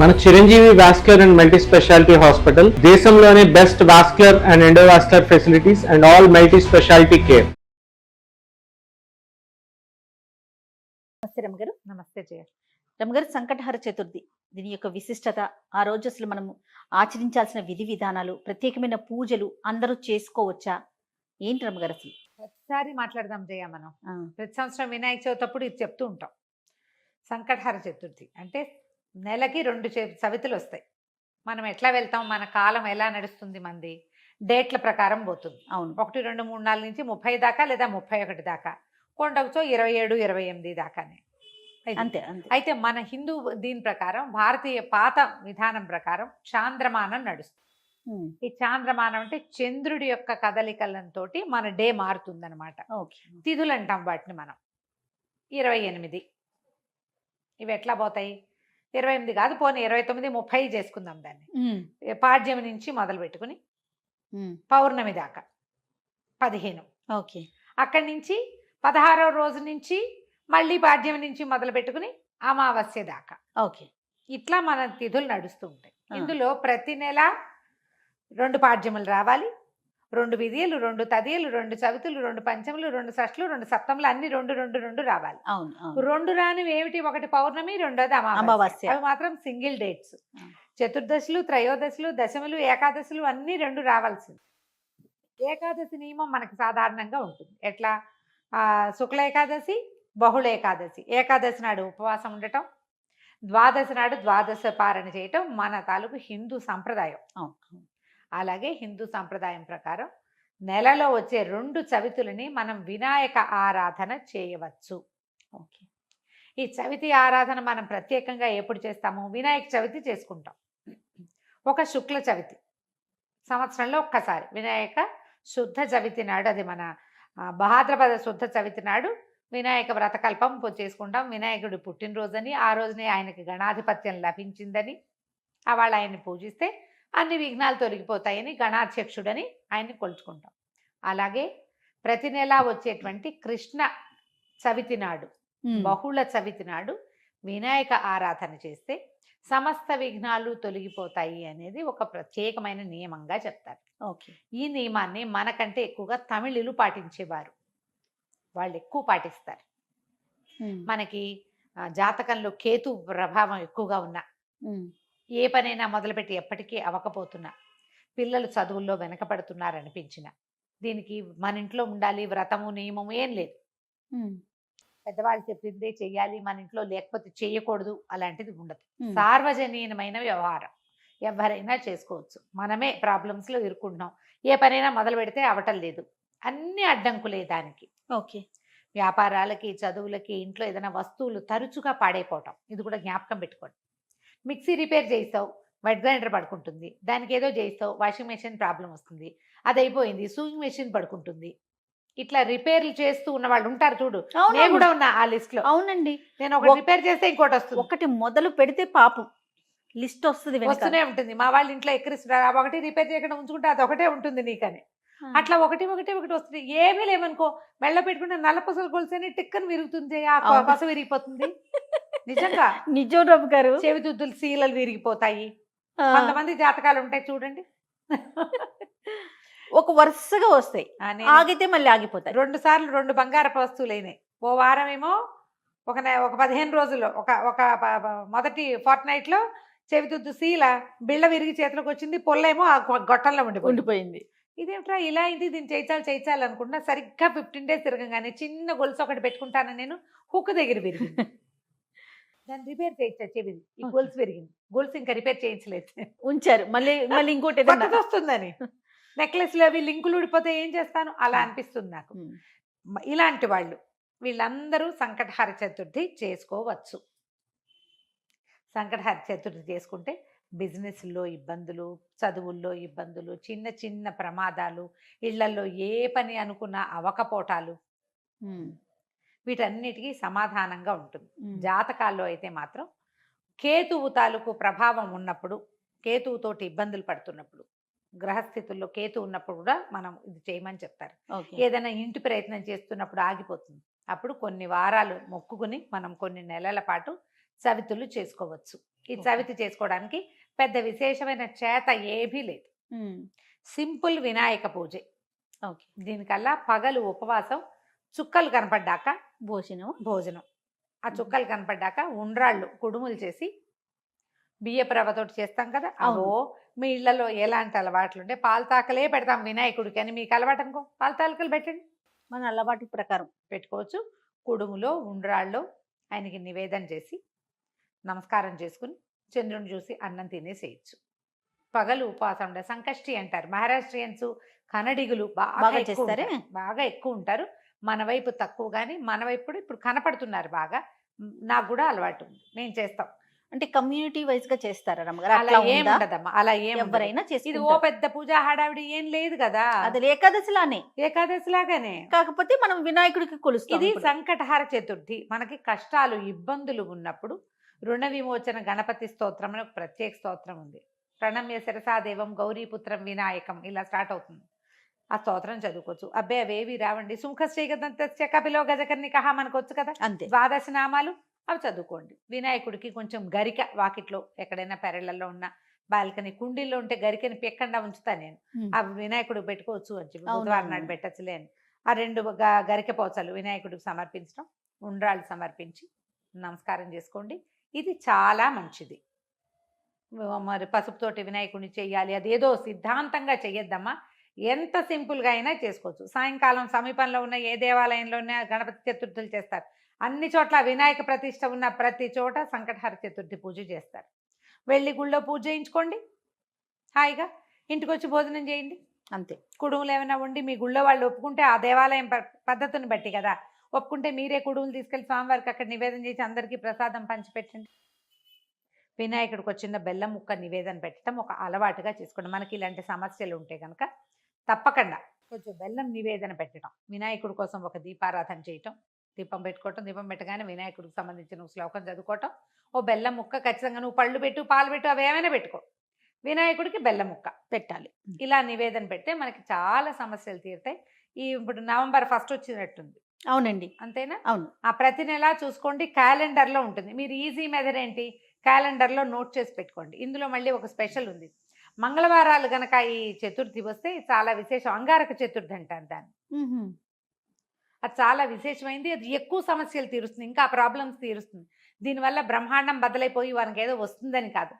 మన Chiranjeevi vascular and multi speciality hospital దేశంలోనే best vascular and endovascular facilities and all multi speciality care. నమస్తే రమగారు. నమస్తే జయ. రమగారు, సంకటహర చతుర్థి దీని యొక్క విశిష్టత, ఆ రోజు అసలు మనము ఆచరించాల్సిన విధి విధానాలు, ప్రత్యేకమైన పూజలు అందరూ చేసుకోవచ్చా, ఏంటి రమగారు అసలు? ప్రతిసారి మాట్లాడదాం జయ. మనం ప్రతి సంవత్సరం వినాయక చవితి అప్పుడు ఇది చెప్తూ ఉంటాం. సంకటహర చతుర్థి అంటే నెలకి 2 సవితులు వస్తాయి. మనం ఎట్లా వెళ్తాం, మన కాలం ఎలా నడుస్తుంది, మంది డేట్ల ప్రకారం పోతుంది. అవును, 1, 2, 3, 4 నుంచి 30 దాకా లేదా 31 దాకా, కొండవచో 27, 28 దాకానే. అంతే అంతే. అయితే మన హిందూ దీని ప్రకారం, భారతీయ పాత విధానం ప్రకారం చాంద్రమానం నడుస్తుంది. ఈ చాంద్రమానం అంటే చంద్రుడి యొక్క కదలికలతో మన డే మారుతుంది అనమాట. తిథులు అంటాం వాటిని మనం. 28 ఇవి ఎట్లా పోతాయి? 28 కాదు, పోనీ 29, 30 చేసుకుందాం దాన్ని. పాడ్యమి నుంచి మొదలు పెట్టుకుని పౌర్ణమి దాకా 15. ఓకే. అక్కడి నుంచి 16వ రోజు నుంచి మళ్ళీ పాడ్యమి నుంచి మొదలు పెట్టుకుని అమావాస్య దాకా. ఓకే. ఇట్లా మన తిథులు నడుస్తూ ఉంటాయి. ఇందులో ప్రతి నెల 2 పాడ్యములు రావాలి, 2 విధియలు, 2 తదియలు, 2 చవితులు, 2 పంచములు, 2 షష్ఠులు, 2 సప్తములు, అన్ని 2 రావాలి. అవును. 2 రానివి ఏమిటి? ఒకటి పౌర్ణమి, రెండోది అమావాస్య. అవి మాత్రం సింగిల్ డేట్స్. చతుర్దశులు, త్రయోదశులు, దశములు, ఏకాదశులు అన్ని 2 రావాల్సింది. ఏకాదశి నియమం మనకి సాధారణంగా ఉంటుంది. ఎట్లా? శుక్ల ఏకాదశి, బహుళ ఏకాదశి. ఏకాదశి నాడు ఉపవాసం ఉండటం, ద్వాదశి నాడు ద్వాదశ పారణ చేయటం మన తాలూకు హిందూ సంప్రదాయం. అలాగే హిందూ సంప్రదాయం ప్రకారం నెలలో వచ్చే 2 చవితులని మనం వినాయక ఆరాధన చేయవచ్చు. ఓకే. ఈ చవితి ఆరాధన మనం ప్రత్యేకంగా ఎప్పుడు చేస్తాము? వినాయక చవితి చేసుకుంటాం. ఒక శుక్ల చవితి సంవత్సరంలో ఒక్కసారి వినాయక శుద్ధ చవితి నాడు, అది మన భాద్రపద శుద్ధ చవితి నాడు వినాయక వ్రతకల్పం చేసుకుంటాం. వినాయకుడి పుట్టినరోజని, ఆ రోజునే ఆయనకి గణాధిపత్యం లభించిందని, వాళ్ళు ఆయన్ని పూజిస్తే అన్ని విఘ్నాలు తొలగిపోతాయని గణాధ్యక్షుడని ఆయన్ని కొలుచుకుంటాం. అలాగే ప్రతి నెలా వచ్చేటువంటి కృష్ణ చవితి నాడు, బహుళ చవితి నాడు వినాయక ఆరాధన చేస్తే సమస్త విఘ్నాలు తొలగిపోతాయి అనేది ఒక ప్రత్యేకమైన నియమంగా చెప్తారు. ఓకే. ఈ నియమాన్ని మనకంటే ఎక్కువగా తమిళులు పాటించేవారు. వాళ్ళు ఎక్కువ పాటిస్తారు. మనకి జాతకంలో కేతు ప్రభావం ఎక్కువగా ఉన్నా, ఏ పనైనా మొదలుపెట్టి ఎప్పటికీ అవ్వకపోతున్నా, పిల్లలు చదువుల్లో వెనకపడుతున్నారనిపించిన, దీనికి మన ఇంట్లో ఉండాలి వ్రతము నియమము ఏం లేదు. పెద్దవాళ్ళు చెప్పిందే చెయ్యాలి, మన ఇంట్లో లేకపోతే చేయకూడదు అలాంటిది ఉండదు. సార్వజనీయమైన వ్యవహారం, ఎవరైనా చేసుకోవచ్చు. మనమే ప్రాబ్లమ్స్లో ఇరుక్కుంటున్నాం. ఏ పనైనా మొదలు పెడితే అవటం లేదు, అన్ని అడ్డంకులే దానికి. ఓకే. వ్యాపారాలకి, చదువులకి, ఇంట్లో ఏదైనా వస్తువులు తరచుగా పాడైపోవటం, ఇది కూడా జ్ఞాపకం పెట్టుకోండి. మిక్సీ రిపేర్ చేయిస్తావు, వెట్ గ్రైండర్ పడుకుంటుంది. దానికి ఏదో చేయిస్తావు, వాషింగ్ మెషిన్ ప్రాబ్లం వస్తుంది, అది అయిపోయింది, సూయింగ్ మెషిన్ పడుకుంటుంది. ఇట్లా రిపేర్లు చేస్తూ ఉన్న వాళ్ళు ఉంటారు చూడు. నేను కూడా ఉన్నా ఆ లిస్ట్ లో. అవునండి. నేను ఒకటి రిపేర్ చేస్తే ఇంకోటి వస్తుంది. ఒకటి మొదలు పెడితే పాపం లిస్ట్ వస్తుంది, వస్తూనే ఉంటుంది. మా వాళ్ళు ఇంట్లో ఎక్కిరిస్తున్నారు, ఒకటి రిపేర్ చేయకుండా ఉంచుకుంటే అది ఒకటే ఉంటుంది నీకని. అట్లా ఒకటి వస్తుంది. ఏమీ లేవనుకో, మెళ్ళ పెట్టుకుంటే నల్ల పసలు కొలిసేని టిక్కని విరుగుతుంది, ఆ పస విరిగిపోతుంది. నిజంగా నిజం రమ్మ గారు. చెవిదుద్దులు శీలలు విరిగిపోతాయి. కొంతమంది జాతకాలు ఉంటాయి చూడండి, ఒక వరుసగా వస్తాయి, ఆగితే మళ్ళీ ఆగిపోతాయి. 2 సార్లు 2 బంగారపు వస్తువులు అయినాయి. ఓ వారం ఏమో ఒక 15 రోజుల్లో ఒక మొదటి ఫోర్ట్ నైట్ లో చెవిదుద్దు శీల బిళ్ళ విరిగి చేతిలోకి వచ్చింది, పొల్లేమో ఆ గొట్టంలో ఉండిపోయింది. ఇదేమిట్రా ఇలా అయింది, దీన్ని చేయించాలి అనుకుంటున్నా. సరిగ్గా 15 డేస్ తిరగగానే చిన్న గొలుసు ఒకటి పెట్టుకుంటాను నేను, హుక్ దగ్గర విరిగింది. దాన్ని రిపేర్ చేయించా, చెవిది ఈ గొలుసు విరిగింది. గొలుసు ఇంకా రిపేర్ చేయించలేదు, ఉంచారు. మళ్ళీ ఇంకోటి వస్తుందని. నెక్లెస్లు అవి లింకులు ఊడిపోతే ఏం చేస్తాను, అలా అనిపిస్తుంది నాకు. ఇలాంటి వాళ్ళు వీళ్ళందరూ సంకటహర చతుర్థి చేసుకోవచ్చు. సంకటహర చతుర్థి చేసుకుంటే బిజినెస్లో ఇబ్బందులు, చదువుల్లో ఇబ్బందులు, చిన్న చిన్న ప్రమాదాలు, ఇళ్లలో ఏ పని అనుకున్నా అవకపోటాలు, వీటన్నిటికీ సమాధానంగా ఉంటుంది. జాతకాల్లో అయితే మాత్రం కేతువు తాలూకు ప్రభావం ఉన్నప్పుడు, కేతువుతోటి ఇబ్బందులు పడుతున్నప్పుడు, గ్రహస్థితుల్లో కేతు ఉన్నప్పుడు కూడా మనం ఇది చేయమని చెప్తారు. ఏదైనా ఇంటి ప్రయత్నం చేస్తున్నప్పుడు ఆగిపోతుంది, అప్పుడు కొన్ని వారాలు మొక్కుకుని మనం కొన్ని నెలల పాటు చవితులు చేసుకోవచ్చు. ఈ చవితి చేసుకోవడానికి పెద్ద విశేషమైన చేత ఏమీ లేదు. సింపుల్ వినాయక పూజే. ఓకే. దీనికల్లా పగలు ఉపవాసం, చుక్కలు కనపడ్డాక భోజనం. ఆ చుక్కలు కనపడ్డాక ఉండ్రాళ్ళు కుడుములు చేసి బియ్యపు రవ్వతోటి చేస్తాం కదా, అవో మీ ఇళ్లలో ఎలాంటి అలవాట్లు ఉంటే పాలతాకలే పెడతాం వినాయకుడికి అని మీకు అలవాటు అనుకో, పాలతాకలు పెట్టండి, మన అలవాటు ప్రకారం పెట్టుకోవచ్చు. కుడుములో ఉండ్రాళ్ళు ఆయనకి నివేదన చేసి నమస్కారం చేసుకుని చంద్రుని చూసి అన్నం తినేసేయచ్చు. పగలు ఉపవాసం ఉండే సంకష్టి అంటారు మహారాష్ట్రియన్స్, కన్నడిగులు బాగా చేస్తారే, బాగా ఎక్కువ ఉంటారు. మన వైపు తక్కువ, కానీ మన వైపు కూడా ఇప్పుడు కనపడుతున్నారు బాగా. నాకు కూడా అలవాటు ఉంది, మేము చేస్తాం. అంటే కమ్యూనిటీ వైజ్ గా చేస్తారా రమ్మగారు? అలా ఏం ఉండదమ్మా, అలా ఏం ఎవరైనా చేసి, ఇది ఓ పెద్ద పూజా హడావిడి ఏం లేదు కదా, అది ఏకాదశిలానే, ఏకాదశి లాగానే. కాకపోతే మనం వినాయకుడికి కొలుస్తాం. ఇది సంకటహార చతుర్థి. మనకి కష్టాలు ఇబ్బందులు ఉన్నప్పుడు రుణ విమోచన గణపతి స్తోత్రం అని ఒక ప్రత్యేక స్తోత్రం ఉంది. ప్రణమ్య శిరసాదేవం గౌరీపుత్రం వినాయకం ఇలా స్టార్ట్ అవుతుంది. ఆ స్తోత్రం చదువుకోవచ్చు. అబ్బాయి అవేవి రావండి, సుముఖశ్రీగదంతస్య కపిలో గజకర్ణికః మనకు వచ్చు కదా, అంతే. ద్వాదశ నామాలు అవి చదువుకోండి. వినాయకుడికి కొంచెం గరిక వాకిట్లో ఎక్కడైనా పెరళ్లలో ఉన్న బాల్కనీ కుండీల్లో ఉంటే గరికని పెక్కకుండా ఉంచుతా నేను, ఆ వినాయకుడు పెట్టుకోవచ్చు అని చెప్పి, బుధవారం నాడు పెట్టచ్చులే అని. ఆ 2 గరిక పోచలు వినాయకుడికి సమర్పించడం, ఉండ్రాళ్ళు సమర్పించి నమస్కారం చేసుకోండి. ఇది చాలా మంచిది. మరి పసుపుతోటి వినాయకుడిని చెయ్యాలి అదేదో సిద్ధాంతంగా చెయ్యొద్దమ్మా, ఎంత సింపుల్గా అయినా చేసుకోవచ్చు. సాయంకాలం సమీపంలో ఉన్న ఏ దేవాలయంలోనే గణపతి చతుర్థులు చేస్తారు. అన్ని చోట్ల వినాయక ప్రతిష్ట ఉన్న ప్రతి చోట సంకటహర చతుర్థి పూజ చేస్తారు. వెళ్ళి గుళ్ళో పూజ చేయించుకోండి, హాయిగా ఇంటికి వచ్చి భోజనం చేయండి, అంతే. కుడుములు ఏమైనా ఉండి మీ గుళ్ళో వాళ్ళు ఒప్పుకుంటే, ఆ దేవాలయం పద్ధతిని బట్టి కదా, ఒప్పుకుంటే మీరే కుడుములు తీసుకెళ్ళి స్వామివారికి అక్కడ నివేదన చేసి అందరికీ ప్రసాదం పంచిపెట్టండి. వినాయకుడికి వచ్చిన బెల్లం ముక్క నివేదన పెట్టడం ఒక అలవాటుగా చేసుకోండి. మనకి ఇలాంటి సమస్యలు ఉంటే కనుక తప్పకుండా కొంచెం బెల్లం నివేదన పెట్టడం, వినాయకుడి కోసం ఒక దీపారాధన చేయటం, దీపం పెట్టుకోవటం, దీపం పెట్టగానే వినాయకుడికి సంబంధించిన శ్లోకం చదువుకోవటం, ఓ బెల్లం ముక్క ఖచ్చితంగా, నువ్వు పళ్ళు పెట్టు పాలు పెట్టు అవి ఏమైనా పెట్టుకో, వినాయకుడికి బెల్లం ముక్క పెట్టాలి. ఇలా నివేదన పెడితే మనకి చాలా సమస్యలు తీరుతాయి. ఇప్పుడు నవంబర్ 1 వచ్చినట్టుంది. అవునండి, అంతేనా? అవును. ఆ ప్రతి నెల చూసుకోండి, క్యాలెండర్లో ఉంటుంది. మీరు ఈజీ మెథడ్ ఏంటి, క్యాలెండర్లో నోట్ చేసి పెట్టుకోండి. ఇందులో మళ్ళీ ఒక స్పెషల్ ఉంది. మంగళవారాలు గనక ఈ చతుర్థి వస్తే చాలా విశేషం. అంగారక చతుర్థి అంటారు దాన్ని. అది చాలా విశేషమైంది. అది ఎక్కువ సమస్యలు తీరుస్తుంది, ఇంకా ప్రాబ్లమ్స్ తీరుస్తుంది. దీనివల్ల బ్రహ్మాండం బదలైపోయి వారికి ఏదో వస్తుందని కాదు,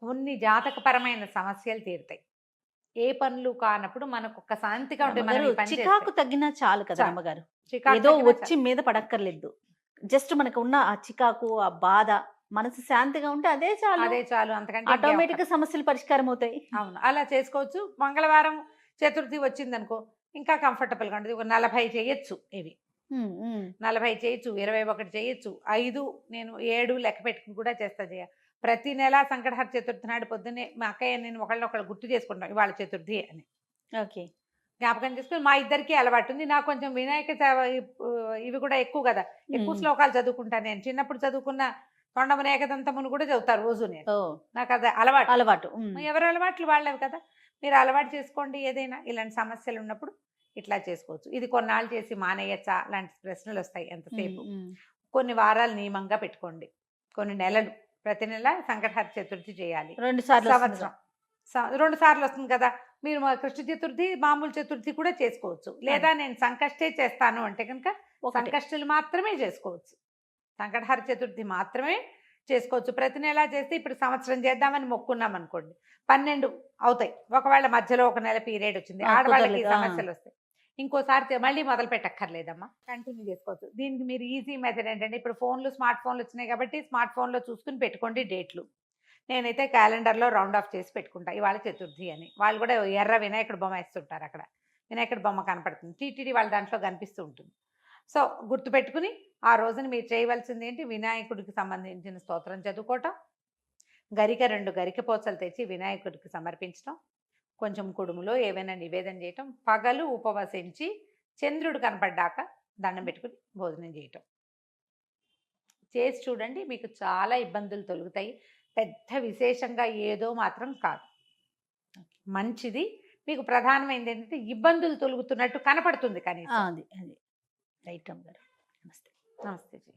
కొన్ని జాతకపరమైన సమస్యలు తీరుతాయి. ఏ పనులు కానప్పుడు మనకు ఒక శాంతిగా ఉంటుంది. చికాకు తగ్గినా చాలు కదా అమ్మగారు, ఏదో వచ్చి మీద పడక్కర్లేదు. జస్ట్ మనకు ఉన్న ఆ చికాకు, ఆ బాధ, మనసు శాంతిగా ఉంటే అదే చాలు, అదే చాలు. అంతకంటే ఆటోమేటిక్ గా సమస్యలు పరిష్కారం అవుతాయి. అవును, అలా చేసుకోవచ్చు. మంగళవారం చతుర్థి వచ్చిందనుకో ఇంకా కంఫర్టబుల్గా ఉంటుంది. ఒక 40 చేయొచ్చు, ఇవి 40 చేయొచ్చు, 21 చేయొచ్చు, 5 నేను 7 లెక్క పెట్టుకుని కూడా చేస్తా. చేయ ప్రతి నెల సంకటహర చతుర్థి నాడు పొద్దున్నే మా అక్కయ్య నేను ఒకళ్ళు గుర్తు చేసుకుంటాం ఇవాళ చతుర్థి అని. ఓకే, జ్ఞాపకం చేసుకుని మా ఇద్దరికి అలవాటు ఉంది. నాకు కొంచెం వినాయక ఇవి కూడా ఎక్కువ కదా, ఎక్కువ శ్లోకాలు చదువుకుంటాను నేను. చిన్నప్పుడు చదువుకున్న తొండమున ఏకదంతమును కూడా చదువుతారు రోజు నేను, నాకు అది అలవాటు. ఎవరి అలవాట్లు వాళ్ళవి కదా, మీరు అలవాటు చేసుకోండి. ఏదైనా ఇలాంటి సమస్యలు ఉన్నప్పుడు ఇట్లా చేసుకోవచ్చు. ఇది కొన్నాళ్ళు చేసి మానేయచ్చా లాంటి ప్రశ్నలు వస్తాయి ఎంతసేపు. కొన్ని వారాలు నియమంగా పెట్టుకోండి, కొన్ని నెలలు, ప్రతి నెల సంకటహర చతుర్థి చేయాలి. 2 సార్లు సంవత్సరం 2 సార్లు వస్తుంది కదా, మీరు కృష్ణ చతుర్థి మామూలు చతుర్థి కూడా చేసుకోవచ్చు. లేదా నేను సంకష్టే చేస్తాను అంటే కనుక సంకష్టులు మాత్రమే చేసుకోవచ్చు, సంకటహర చతుర్థి మాత్రమే చేసుకోవచ్చు. ప్రతి నెల చేస్తే ఇప్పుడు సంవత్సరం చేద్దామని మొక్కున్నాం అనుకోండి, 12 అవుతాయి. ఒకవేళ మధ్యలో ఒక నెల పీరియడ్ వచ్చింది, ఆడవాళ్ళకి సమస్యలు వస్తాయి, ఇంకోసారి మళ్ళీ మొదలు పెట్టక్కర్లేదమ్మా, కంటిన్యూ చేసుకోవచ్చు. దీనికి మీరు ఈజీ మెథడ్ ఏంటంటే, ఇప్పుడు స్మార్ట్ ఫోన్లు వచ్చినాయి కాబట్టి స్మార్ట్ ఫోన్లో చూసుకుని పెట్టుకోండి డేట్లు. నేనైతే క్యాలెండర్లో రౌండ్ ఆఫ్ చేసి పెట్టుకుంటా ఇవాళ చతుర్థి అని. వాళ్ళు కూడా ఎర్ర వినాయకుడు బొమ్మ వేస్తుంటారు, అక్కడ వినాయకుడు బొమ్మ కనపడుతుంది, టీటీడీ వాళ్ళ దాంట్లో కనిపిస్తూ ఉంటుంది. సో గుర్తుపెట్టుకుని ఆ రోజున మీరు చేయవలసింది ఏంటి, వినాయకుడికి సంబంధించిన స్తోత్రం చదువుకోవటం, గరిక 2 గరిక పోచలు తెచ్చి వినాయకుడికి సమర్పించడం, కొంచెం కుడుములో ఏవైనా నివేదన చేయటం, పగలు ఉపవసించి చంద్రుడు కనపడ్డాక దండం పెట్టుకుని భోజనం చేయటం చేసి చూడండి. మీకు చాలా ఇబ్బందులు తొలుగుతాయి. పెద్ద విశేషంగా ఏదో మాత్రం కాదు, మంచిది. మీకు ప్రధానమైనది ఏంటంటే ఇబ్బందులు తొలుగుతున్నట్టు కనపడుతుంది, కానీ అది రైట్ అమ్మగారు. నమస్తే. నమస్తే జీ.